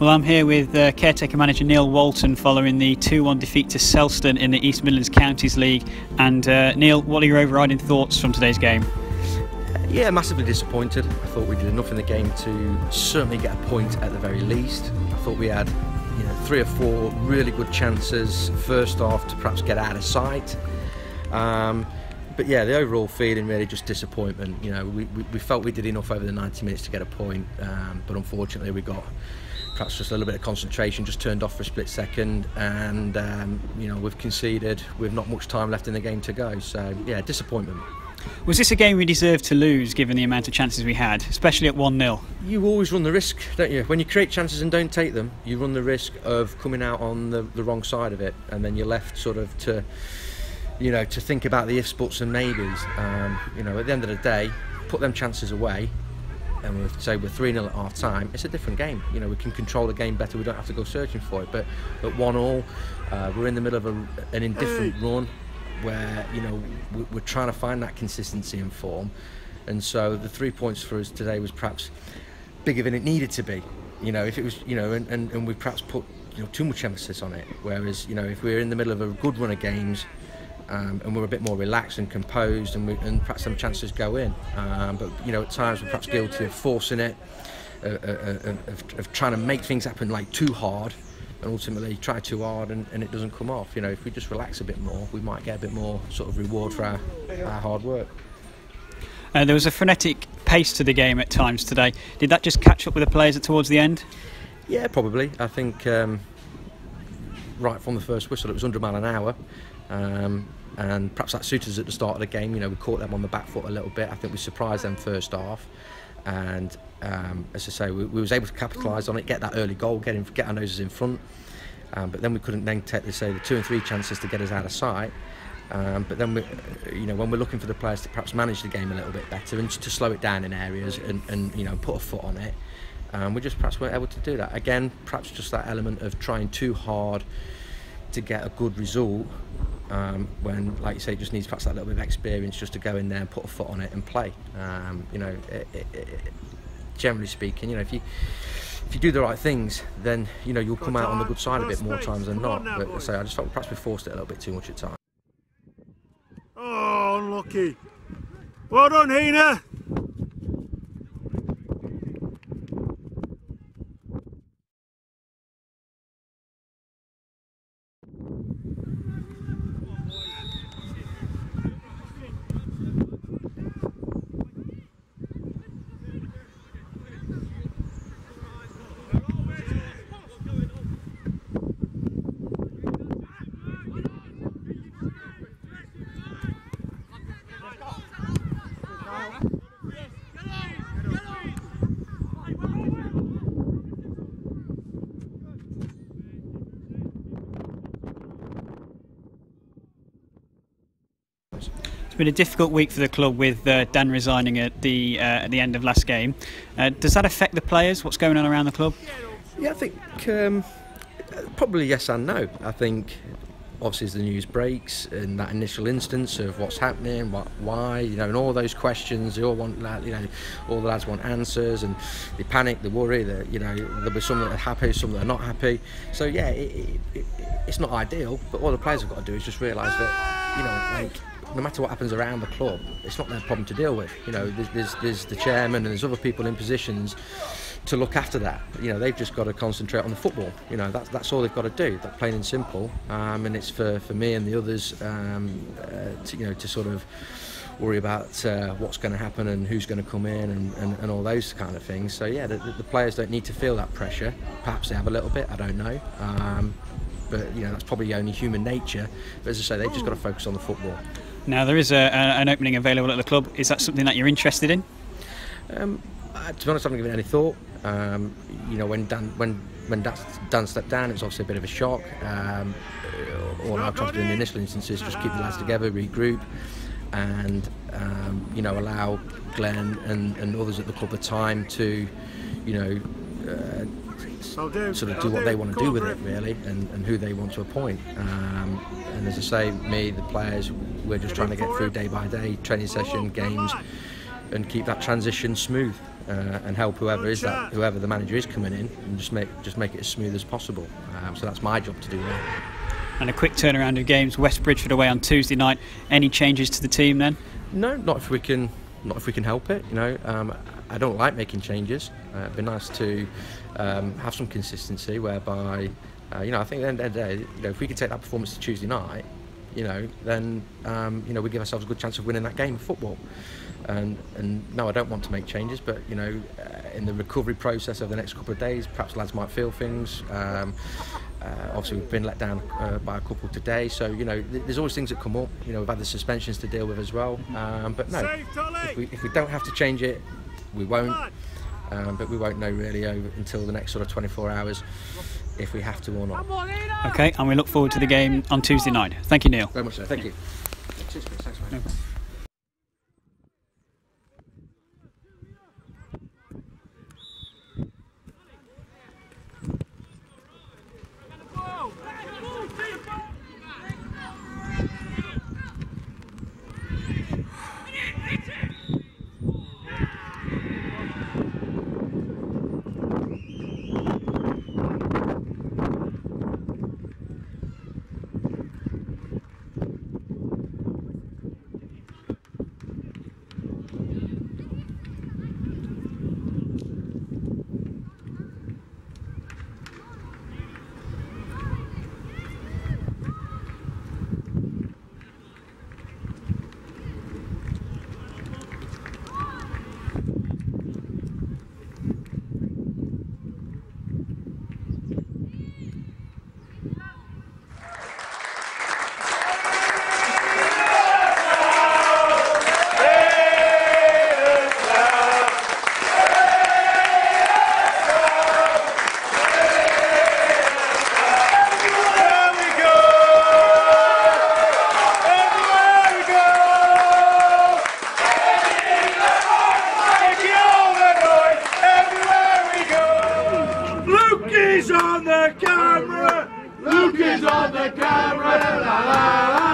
Well, I'm here with caretaker manager Neil Walton following the 2-1 defeat to Selston in the East Midlands Counties League. And Neil, what are your overriding thoughts from today's game? Yeah, massively disappointed. I thought we did enough in the game to certainly get a point at the very least. I thought we had 3 or 4 really good chances first half to perhaps get out of sight. But yeah, the overall feeling really just disappointment. We felt we did enough over the 90 minutes to get a point, but unfortunately we got perhaps just a little bit of concentration just turned off for a split second, and we've conceded with not much time left in the game to go. So yeah, disappointment. Was this a game we deserved to lose given the amount of chances we had, especially at 1-0? You always run the risk, don't you? When you create chances and don't take them, you run the risk of coming out on the wrong side of it, and then you're left sort of to think about the ifs, buts and maybes. At the end of the day, put them chances away, and we'll say we're 3-0 at half time. It's a different game. We can control the game better. We don't have to go searching for it. But at 1-1, we're in the middle of an indifferent run where we're trying to find that consistency and form. And so the 3 points for us today was perhaps bigger than it needed to be. If it was, and we perhaps put too much emphasis on it. Whereas if we're in the middle of a good run of games, and we're a bit more relaxed and composed, and perhaps some chances go in. But at times we're perhaps guilty of forcing it, of trying to make things happen like too hard, and ultimately try too hard and it doesn't come off. If we just relax a bit more, we might get a bit more sort of reward for our hard work. There was a frenetic pace to the game at times today. Did that just catch up with the players towards the end? Yeah, probably. I think right from the first whistle it was 100 mile an hour. And perhaps that suited us at the start of the game. We caught them on the back foot a little bit. I think we surprised them first half, and as I say, we was able to capitalise on it, get that early goal, get our noses in front. But then we couldn't then take the 2 and 3 chances to get us out of sight. But then when we're looking for the players to perhaps manage the game a little bit better and to slow it down in areas and put a foot on it, we just perhaps weren't able to do that. Again, perhaps just that element of trying too hard to get a good result, when, like you say, it just needs perhaps that little bit of experience just to go in there and put a foot on it and play. Generally speaking, if you do the right things, then you'll come out on the good side of it more times than not. But I just felt perhaps we forced it a little bit too much at times. Oh, unlucky. Well done, Heanor. It's been a difficult week for the club with Dan resigning at the end of last game. Does that affect the players? What's going on around the club? Yeah, I think probably yes and no. I think obviously as the news breaks, in that initial instance of what's happening, why, and all those questions, they all want, all the lads want answers, and they panic, they worry, that there'll be some that are happy, some that are not happy. So yeah, it's not ideal, but all the players have got to do is just realise that no matter what happens around the club, it's not their problem to deal with. There's the chairman and there's other people in positions to look after that. They've just got to concentrate on the football. That's all they've got to do. That's plain and simple. And it's for me and the others to sort of worry about what's going to happen and who's going to come in and all those kind of things. So yeah, the players don't need to feel that pressure. Perhaps they have a little bit. I don't know. But that's probably only human nature. But as I say, they've just got to focus on the football. Now there is an opening available at the club. Is that something that you're interested in? To be honest, I haven't given it any thought. When Dan stepped down, it was obviously a bit of a shock. All I tried to do in the initial instances just keep the lads together, regroup, and allow Glenn and others at the club the time to sort of do what they want to do with it, really, and who they want to appoint. And as I say, me, the players, we're just trying to get through day by day, training session, games, and keep that transition smooth. and help whoever the manager is coming in, and just make it as smooth as possible. So that's my job to do now. And a quick turnaround of games. West Bridgford away on Tuesday night. Any changes to the team then? No, not if we can help it. I don't like making changes. It'd be nice to have some consistency, whereby I think at the end of the day, if we can take that performance to Tuesday night, then we give ourselves a good chance of winning that game of football. And no, I don't want to make changes, but in the recovery process over the next couple of days, perhaps lads might feel things. Obviously, we've been let down by a couple today, so there's always things that come up. We've had the suspensions to deal with as well. But no, if we don't have to change it, we won't. But we won't know really until the next sort of 24 hours if we have to or not. Okay, and we look forward to the game on Tuesday night. Thank you, Neil. Very much so. Thank you. Cheers, Chris. Thanks, mate. Luke is on the camera, la la la.